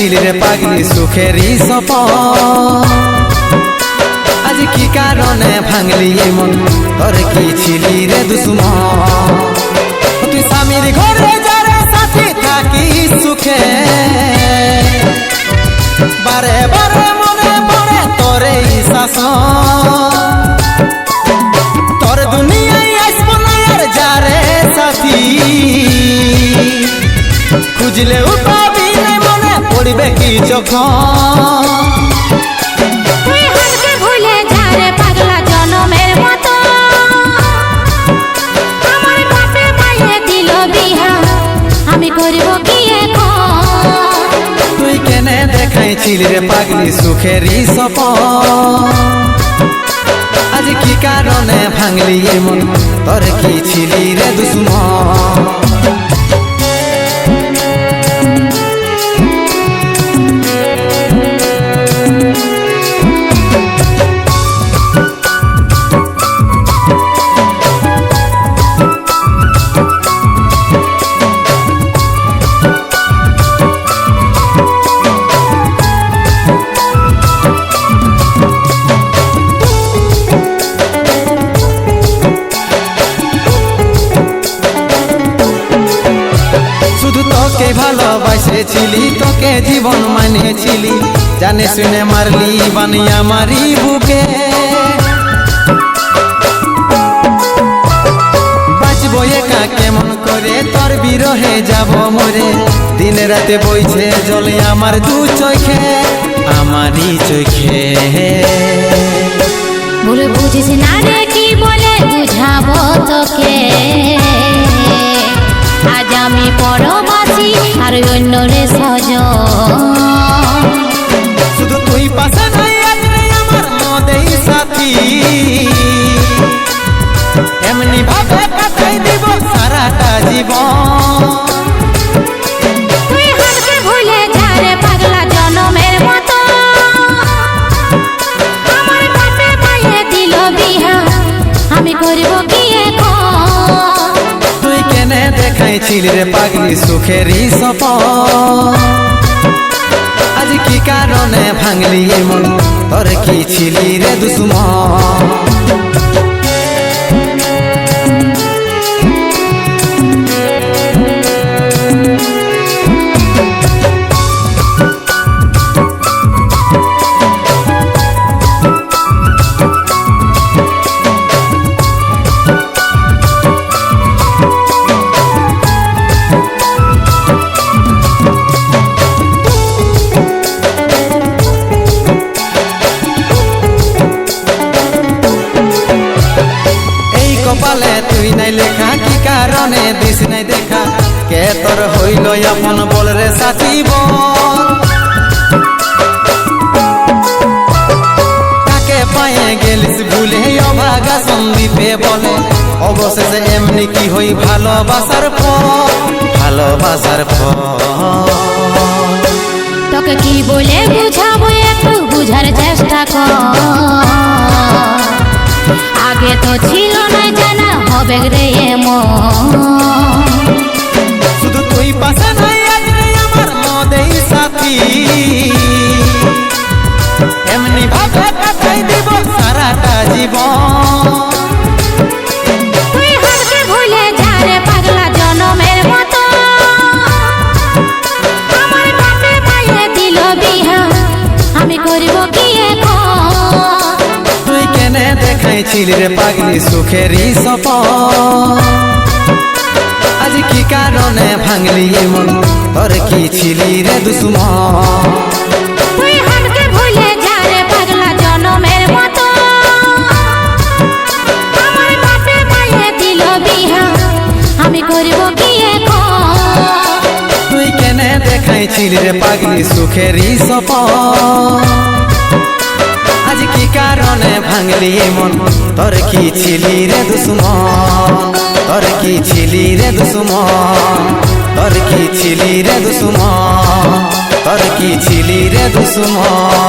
দেখাইছিল রে পাগলি সুখেরই সপন আজ কি কারণে ভাঙলি মন তোর কি ছিলি রে দুশ্মন তুই স্বামীর ঘরে যারে সাথে থাকি সুখে বারে বারে মনে পড়ে তোর এই শাসন তোর দুনিয়ায় আসবো না আর যারে সাথী খুঁজলেও পাবি না মনে পড়বে কি যখন তুই হাতকে ভুলে যা রে পাগলা জনমের মতো আমার বাপে মায়ে দিল বিহা আমি করব কি এখন তুই কেনে দেখাইছিল রে পাগলি সুখেরই সপন আজ কি কারণে ভাঙলি মন তোর কি ছিলি রে দুশ্মন তোকে ভালোবাসেছিলি তোকে জীবন মানেছিলি জানে শুনে মারলি বানিয়া মারি বুকে বাঁচবো একা কেমন করে তোর বিরহে যাব মরে দিনে রাতে বইছে জলে আমার দু চোখে আমারই চোখে ভুল বুঝিস না রে কি বলে বুঝাবো তোকে আজ আমি পরবাসী আর অন্য রে সজন শুধু তুই পাশে নাই আজ রে আমার মদেই সাথী এমনি ভাবে কাটাই দিব সারাটা জীবন তুই হাতকে ভুলে যা রে পাগলা জনমের মতো আমার বাপে মায়ে দিল বিহা আমি করব কি এখন তুই কেনে দেখাইছিল রে পাগলি সুখেরই সপন আজ কি কারণে ভাঙলি মন তোর কি ছিলি রে দুশ্মন কপালে তুই নাই লেখা কি কারণে দিস নাই দেখা কে তোর হইল আপন বল রে সাথী বল কাকে পায়ে গেলিস ভুলে অভাগা সন্দীপে বলে অবশেষে এমনি কি হই ভালোবাসার ফল ভালোবাসার ফল তোকে কি বলে বুঝাবো একটু বুঝার চেষ্টা কর আগে তো ছিল না জানা হবে রে এমন শুধু তুই পাশে নাই আজ রে আমার মদেই সাথী এমনি ভাবে কাটাই দিব সারাটা জীবন তুই হাতকে ভুলে যা রে পাগলা জনমের মতো আমার বাপে মায়ে দিল বিহা আমি করব কি এখন তুই কেনে দেখাইছিল রে পাগলি সুখেরই সপন আজ কি কারণে ভাঙলি মন তোর কি ছিলি রে দুশ্মন তুই হাতকে ভুলে যা রে পাগলা জনমের মতো আমার বাপে মায়ে দিল বিহা আমি করব কি এখন তুই কেনে দেখাইছিল রে পাগলি সুখেরই সপন আজ কি কারণে ভাঙলি মন তোর কি ছিলি রে দুশ্মন তোর কি ছিলি রে দুশ্মন তোর কি ছিলি রে দুশ্মন তোর কি ছিলি রে দুশ্মন